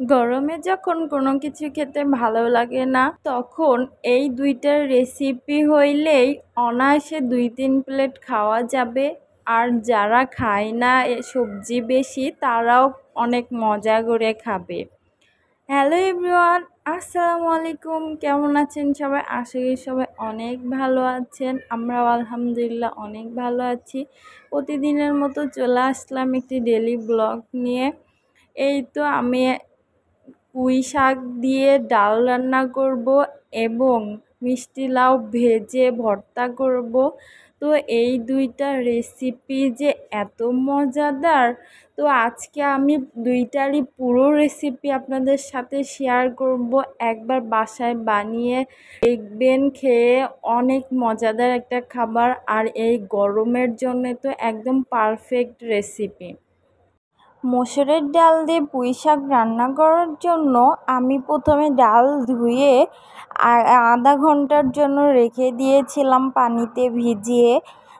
গরমে যখন কোনো কিছু খেতে ভালো লাগে না তখন এই দুইটার রেসিপি হইলেই অনায়াসে 2-3 প্লেট খাওয়া যাবে। আর যারা খায় না সবজি বেশি তারাও অনেক মজা করে খাবে। হ্যালো এভরিওয়ান, আসসালামু আলাইকুম। কেমন আছেন সবাই? আশা করি সবাই অনেক ভালো আছেন। আমরাও আলহামদুলিল্লাহ অনেক ভালো আছি। প্রতিদিনের মতো চলে আসলাম একটি ডেইলি ব্লগ নিয়ে। এই তো আমি পুঁই শাক দিয়ে ডাল রান্না করব এবং মিষ্টি লাউ ভেজে ভর্তা করব। তো এই দুইটা রেসিপি যে এত মজাদার, তো আজকে আমি দুইটারই পুরো রেসিপি আপনাদের সাথে শেয়ার করব। একবার বাসায় বানিয়ে দেখবেন, খেয়ে অনেক মজাদার একটা খাবার। আর এই গরমের জন্য তো একদম পারফেক্ট রেসিপি। মসুরের ডাল দিয়ে পুঁই শাক রান্না করার জন্য আমি প্রথমে ডাল ধুয়ে আধা ঘন্টার জন্য রেখে দিয়েছিলাম পানিতে ভিজিয়ে,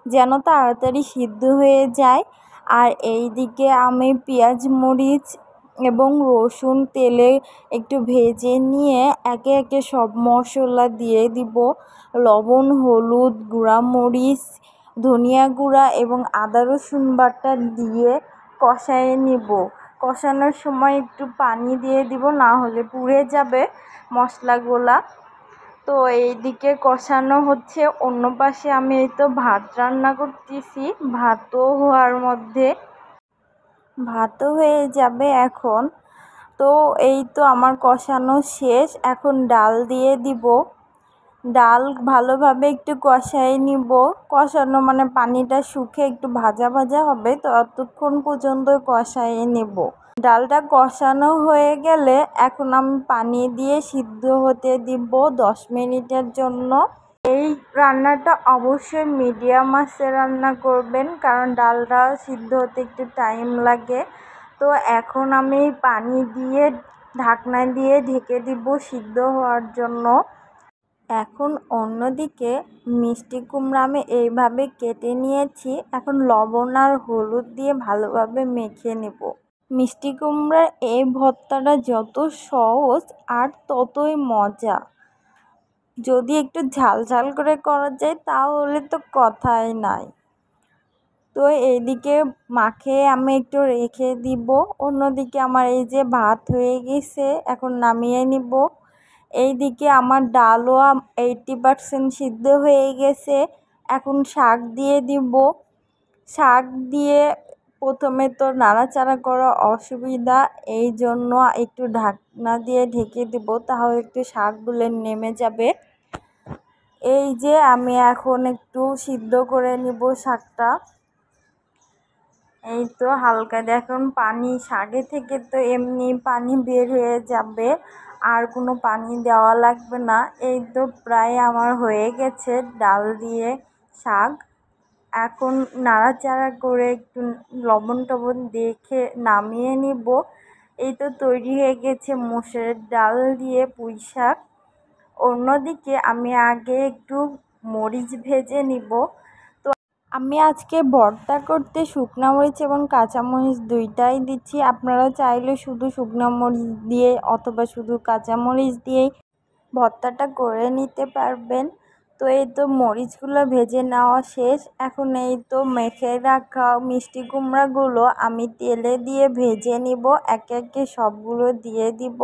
যেন তাড়াতাড়ি সিদ্ধ হয়ে যায়। আর এই দিকে আমি পেঁয়াজ মরিচ এবং রসুন তেলে একটু ভেজে নিয়ে একে একে সব মশলা দিয়ে দিব। লবণ, হলুদ, গুঁড়া মরিচ, ধনিয়া গুঁড়া এবং আদা রসুন বাটা দিয়ে কষায় নিব। কষানোর সময় একটু পানি দিয়ে দিব, না হলে পুড়ে যাবে মশলাগুলা। তো এইদিকে কষানো হচ্ছে, অন্য পাশে আমি এই তো ভাত রান্না করতেছি। ভাতও হওয়ার মধ্যে, ভাতও হয়ে যাবে এখন। তো এই তো আমার কষানো শেষ, এখন ডাল দিয়ে দিব। ডাল ভালোভাবে একটু কষাই নিব। কষানো মানে পানিটা শুকিয়ে একটু ভাজা ভাজা হবে, ততক্ষণ পর্যন্ত কষাই নেব। ডালটা কষানো হয়ে গেলে এখন আমি পানি দিয়ে সিদ্ধ হতে দিব 10 মিনিটের জন্য। এই রান্নাটা অবশ্যই মিডিয়াম আঁচে রান্না করবেন, কারণ ডালটা সিদ্ধ হতে একটু টাইম লাগে। তো এখন আমি পানি দিয়ে ঢাকনা দিয়ে ঢেকে দিব সিদ্ধ হওয়ার জন্য। এখন অন্যদিকে মিষ্টি কুমড়া আমি এইভাবে কেটে নিয়েছি। এখন লবণ আর হলুদ দিয়ে ভালোভাবে মেখে নেব। মিষ্টি কুমড়ার এই ভর্তাটা যত সহজ আর ততই মজা। যদি একটু ঝাল ঝাল করে করা যায় তাহলে তো কথাই নাই। তো এইদিকে মাখে আমি একটু রেখে দিব। অন্যদিকে আমার এই যে ভাত হয়ে গেছে, এখন নামিয়ে নিব। এইদিকে আমার ডালও 80% সিদ্ধ হয়ে গেছে। এখন শাক দিয়ে দিব। শাক দিয়ে প্রথমে তো নাড়াচাড়া করা অসুবিধা, এই জন্য একটু ঢাকনা দিয়ে ঢেকে দিব, তাহলে একটু শাকগুলো নেমে যাবে। এই যে আমি এখন একটু সিদ্ধ করে নিব শাকটা। এই তো হালকা এখন পানি, শাকে থেকে তো এমনি পানি বের হয়ে যাবে, আর কোনো পানি দেওয়া লাগবে না। এই তো প্রায় আমার হয়ে গেছে ডাল দিয়ে শাক। এখন নাড়াচাড়া করে একটু লবণ টবণ দেখে নামিয়ে নিব। এই তো তৈরি হয়ে গেছে মসুরের ডাল দিয়ে পুঁই শাক। অন্যদিকে আমি আগে একটু মরিচ ভেজে নিব। আমি আজকে ভর্তা করতে শুকনো মরিচ এবং কাঁচা মরিচ দুইটাই দিচ্ছি। আপনারা চাইলে শুধু শুকনো মরিচ দিয়ে অথবা শুধু কাঁচা মরিচ দিয়েই ভর্তাটা করে নিতে পারবেন। তো এই তো মরিচগুলো ভেজে নেওয়া শেষ। এখন এই তো মেখে রাখা মিষ্টি কুমড়াগুলো আমি তেলে দিয়ে ভেজে নিব। একে একে সবগুলো দিয়ে দিব।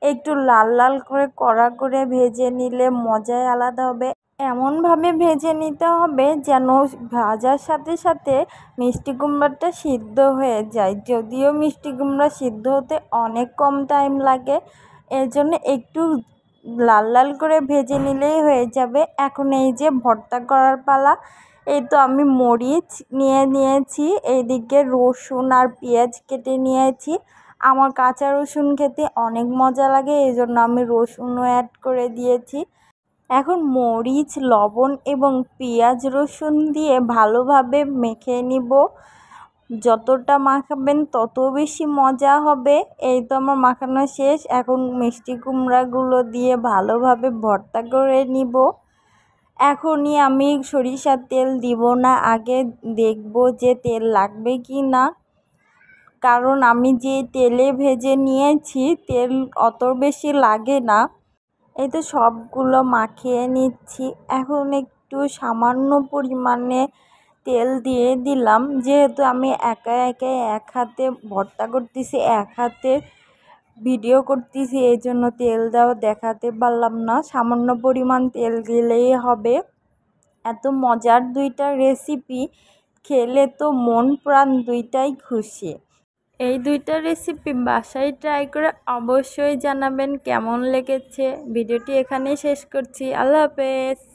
একটু লাল লাল করে কড়া করে ভেজে নিলে মজাই আলাদা হবে। এমনভাবে ভেজে নিতে হবে যেন ভাজার সাথে সাথে মিষ্টি কুমড়াটা সিদ্ধ হয়ে যায়। যদিও মিষ্টি কুমড়া সিদ্ধ হতে অনেক কম টাইম লাগে, এর জন্য একটু লাল লাল করে ভেজে নিলেই হয়ে যাবে। এখন এই যে ভর্তা করার পালা। এই তো আমি মরিচ নিয়ে নিয়েছি, এইদিকে রসুন আর পেঁয়াজ কেটে নিয়েছি। আমার কাঁচা রসুন খেতে অনেক মজা লাগে, এই জন্য আমি রসুনও অ্যাড করে দিয়েছি। এখন মরিচ, লবণ এবং পেঁয়াজ রসুন দিয়ে ভালোভাবে মেখে নিব। যতটা মাখাবেন তত বেশি মজা হবে। এই তো আমার মাখানো শেষ। এখন মিষ্টি কুমড়াগুলো দিয়ে ভালোভাবে ভর্তা করে নিব। এখনই আমি সরিষার তেল দিব না, আগে দেখব যে তেল লাগবে কি না। কারণ আমি যে তেলে ভেজে নিয়েছি তেল অত বেশি লাগে না। এই তো সবগুলো মাখিয়ে নিচ্ছি। এখন একটু সামান্য পরিমাণে তেল দিয়ে দিলাম, যেহেতু আমি একা একা এক হাতে ভর্তা করতেছি, এক হাতে ভিডিও করতেছি, এই জন্য তেল দেওয়া দেখাতে পারলাম না। সামান্য পরিমাণ তেল দিলেই হবে। এত মজার দুইটা রেসিপি, খেলে তো মন প্রাণ দুইটাই খুশি। এই দুইটা রেসিপি বাসায় ট্রাই করে অবশ্যই জানাবেন কেমন লেগেছে। ভিডিওটি এখানেই শেষ করছি। আল্লাহ হাফেজ।